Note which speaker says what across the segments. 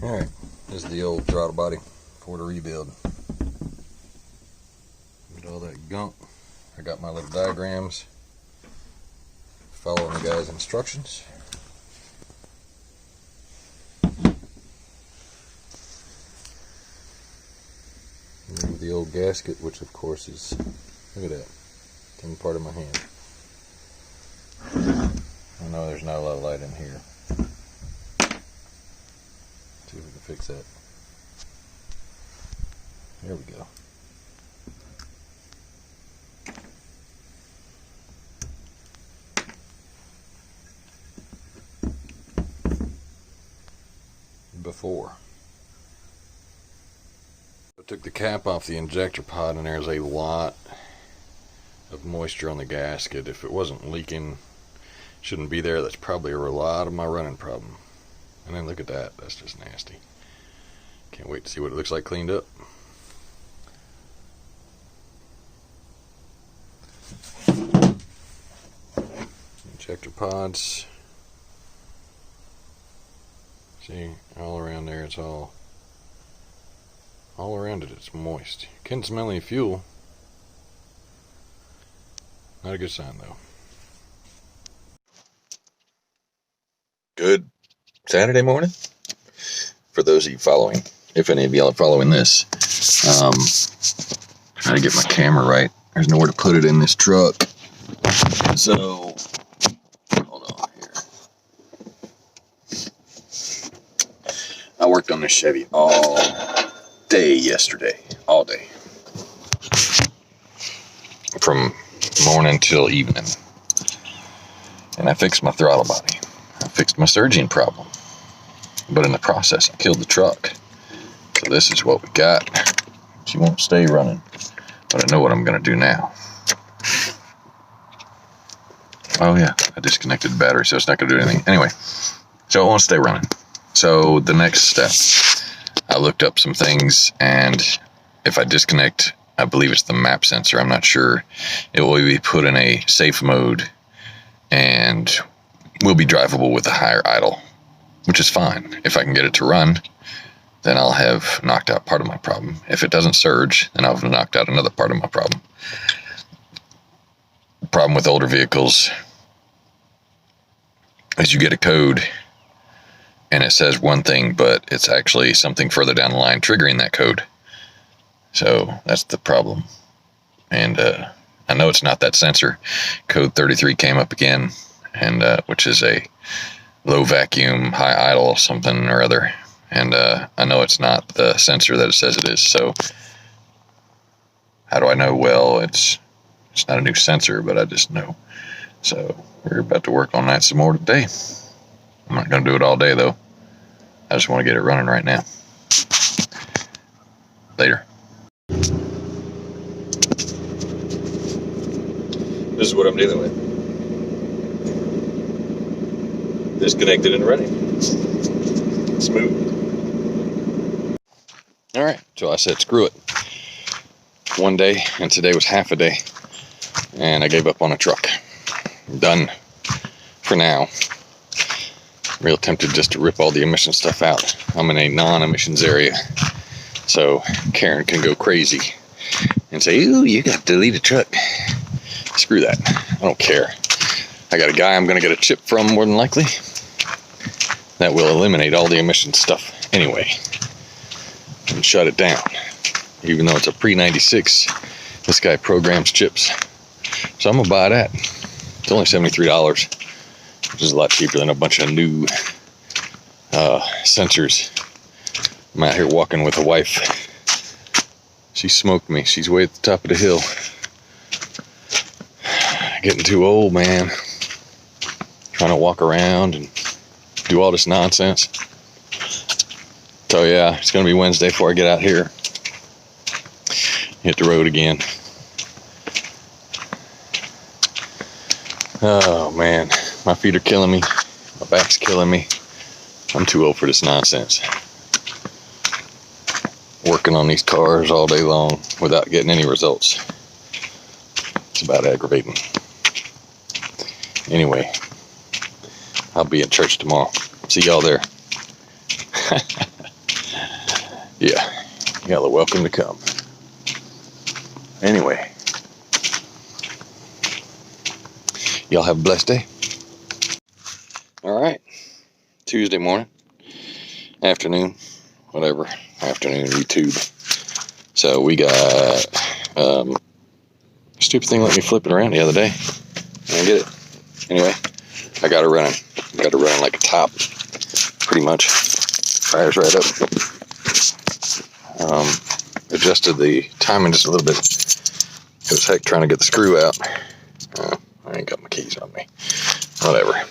Speaker 1: Alright, this is the old throttle body for the rebuild. Get all that gunk. I got my little diagrams following the guy's instructions. Remove the old gasket, which of course is, look at that, it's in part of my hand. I know there's not a lot of light in here. See if we can fix that. There we go. Before. I took the cap off the injector pod and there's a lot of moisture on the gasket. If it wasn't leaking, shouldn't be there. That's probably a lot of my running problem. And then look at that. That's just nasty. Can't wait to see what it looks like cleaned up. Injector pods. See, all around there, it's all around it, it's moist. You can't smell any fuel. Not a good sign, though. Good Saturday morning. For those of you following, if any of y'all are following this, trying to get my camera right. There's nowhere to put it in this truck. So, hold on here. I worked on this Chevy all day yesterday. All day. From morning till evening. And I fixed my throttle body. I fixed my surging problem. But in the process, I killed the truck. So this is what we got. She won't stay running. But I know what I'm going to do now. Oh yeah, I disconnected the battery, so it's not going to do anything. Anyway, so it won't stay running. So the next step, I looked up some things, and if I disconnect, I believe it's the map sensor, I'm not sure, it will be put in a safe mode and will be drivable with a higher idle, which is fine. If I can get it to run, then I'll have knocked out part of my problem. If it doesn't surge, then I'll have knocked out another part of my problem. The problem with older vehicles is you get a code and it says one thing, but it's actually something further down the line triggering that code. So that's the problem. And I know it's not that sensor. Code 33 came up again, and which is a low vacuum, high idle something or other. And I know it's not the sensor that it says it is. So how do I know? Well, it's not a new sensor, but I just know. So we're about to work on that some more today. I'm not going to do it all day, though. I just want to get it running right now. Later. This is what I'm dealing with. Disconnected and running. Smooth. Alright, so I said screw it. One day, and today was half a day. And I gave up on a truck. Done. For now. Real tempted just to rip all the emission stuff out. I'm in a non-emissions area. So Karen can go crazy and say, ooh, you got to delete a truck. Screw that. I don't care. I got a guy I'm going to get a chip from, more than likely. That will eliminate all the emission stuff anyway. And shut it down. Even though it's a pre-96, this guy programs chips. So I'm going to buy that. It's only $73, which is a lot cheaper than a bunch of new sensors. I'm out here walking with a wife. She smoked me. She's way at the top of the hill. Getting too old, man. Trying to walk around and do all this nonsense. So yeah, it's going to be Wednesday before I get out here. Hit the road again. Oh man, my feet are killing me. My back's killing me. I'm too old for this nonsense. Working on these cars all day long without getting any results. It's about aggravating. Anyway, I'll be at church tomorrow. See y'all there. Yeah, y'all are welcome to come. Anyway, y'all have a blessed day. All right, Tuesday morning, afternoon, whatever, afternoon, YouTube. So we got, stupid thing let me flip it around the other day. I didn't get it. Anyway, I got it running. Got it running like a top, pretty much. Fires right up. Adjusted the timing just a little bit. It was heck trying to get the screw out. I ain't got my keys on me. Whatever. It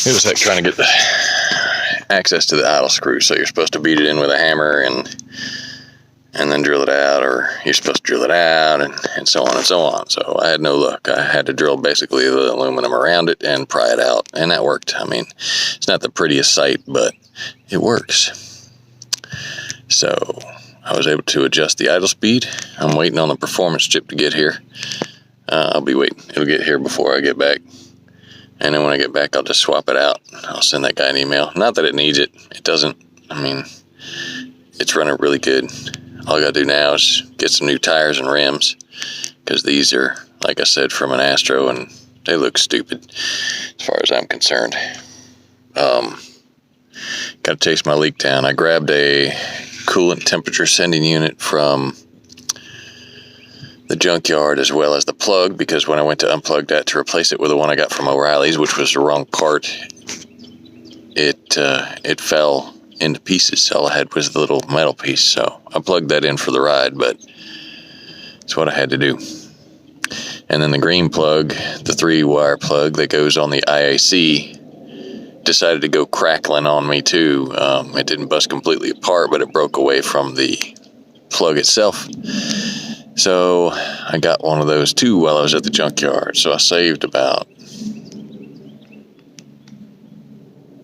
Speaker 1: was heck trying to get the access to the idle screw. So you're supposed to beat it in with a hammer and then drill it out, or you're supposed to drill it out, and so on and so on. So I had no luck. I had to drill basically the aluminum around it and pry it out, and that worked. I mean, it's not the prettiest sight, but it works. So I was able to adjust the idle speed. I'm waiting on the performance chip to get here. I'll be waiting. It'll get here before I get back. And then when I get back, I'll just swap it out. I'll send that guy an email. Not that it needs it. It doesn't. I mean, it's running really good. All I got to do now is get some new tires and rims, because these are, like I said, from an Astro, and they look stupid as far as I'm concerned. Got to chase my leak down. I grabbed a coolant temperature sending unit from the junkyard, as well as the plug, because when I went to unplug that to replace it with the one I got from O'Reilly's, which was the wrong part, it fell into pieces. All I had was the little metal piece, so I plugged that in for the ride, but it's what I had to do. And then the green plug, the 3-wire plug that goes on the IAC, decided to go crackling on me too. It didn't bust completely apart, but it broke away from the plug itself. So I got one of those too while I was at the junkyard. So I saved about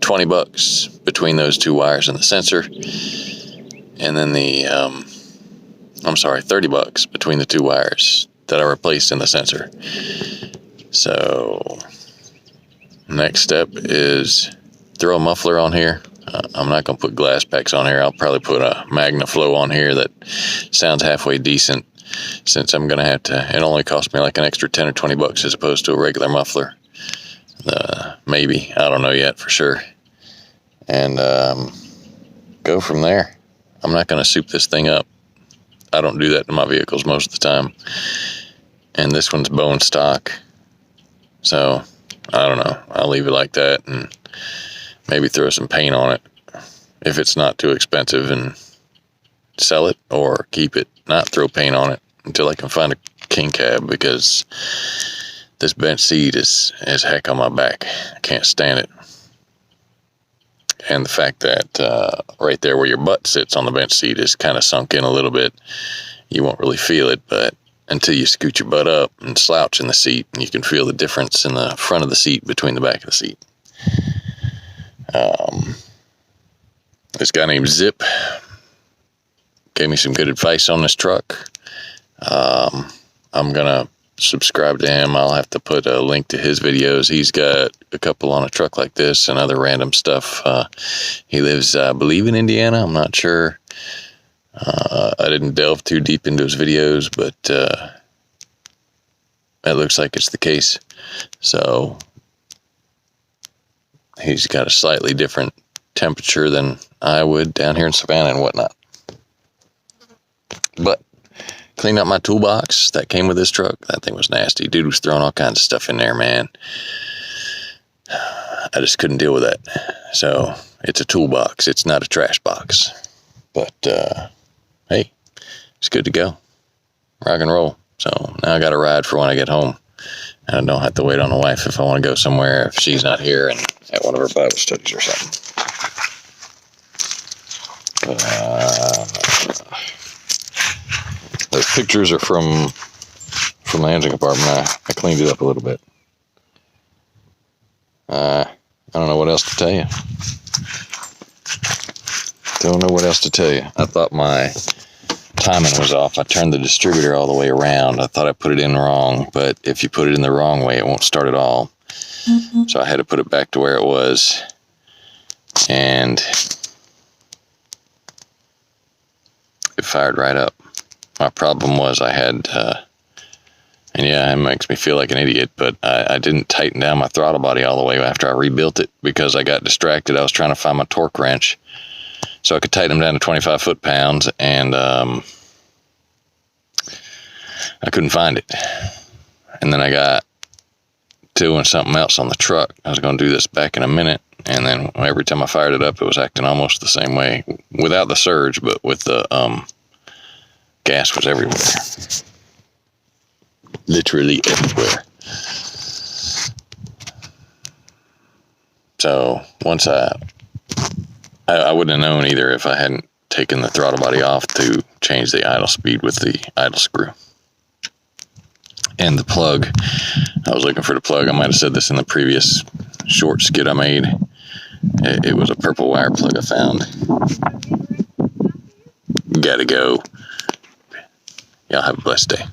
Speaker 1: $20 between those 2 wires and the sensor. And then $30 between the 2 wires that I replaced in the sensor. So next step is throw a muffler on here. I'm not going to put glass packs on here. I'll probably put a MagnaFlow on here that sounds halfway decent, since I'm going to have to, it only cost me like an extra 10 or $20 as opposed to a regular muffler. Maybe, I don't know yet for sure. And go from there. I'm not going to soup this thing up. I don't do that in my vehicles most of the time. And this one's bone stock. So, I don't know. I'll leave it like that and maybe throw some paint on it if it's not too expensive, and sell it, or keep it, not throw paint on it until I can find a king cab, because this bench seat is heck on my back. I can't stand it. And the fact that right there where your butt sits on the bench seat is kind of sunk in a little bit. You won't really feel it, but until you scoot your butt up and slouch in the seat, you can feel the difference in the front of the seat between the back of the seat. This guy named Zip gave me some good advice on this truck. I'm gonna subscribe to him. I'll have to put a link to his videos. He's got a couple on a truck like this and other random stuff. He lives, I believe, in Indiana. I'm not sure. I didn't delve too deep into his videos, but it looks like it's the case. So he's got a slightly different temperature than I would down here in Savannah and whatnot. But cleaned up my toolbox that came with this truck. That thing was nasty. Dude was throwing all kinds of stuff in there, man. I just couldn't deal with that. So it's a toolbox. It's not a trash box. But hey, it's good to go. Rock and roll. So now I got a ride for when I get home. And I don't have to wait on the wife if I want to go somewhere, if she's not here and at one of her Bible studies or something. Those pictures are from the engine compartment. I cleaned it up a little bit. I don't know what else to tell you. Don't know what else to tell you. I thought my timing was off. I turned the distributor all the way around. I thought I put it in wrong, but if you put it in the wrong way, it won't start at all. So I had to put it back to where it was. And fired right up. My problem was I had, and yeah, it makes me feel like an idiot, but I didn't tighten down my throttle body all the way after I rebuilt it because I got distracted. I was trying to find my torque wrench so I could tighten them down to 25 foot-pounds, and I couldn't find it. And then I got doing something else on the truck. I was going to do this back in a minute, and then every time I fired it up, it was acting almost the same way, without the surge, but with the gas was everywhere. Literally everywhere. So once I wouldn't have known either if I hadn't taken the throttle body off to change the idle speed with the idle screw. And the plug, I was looking for the plug. I might have said this in the previous short skit I made. It was a purple wire plug I found. Gotta go. Y'all have a blessed day.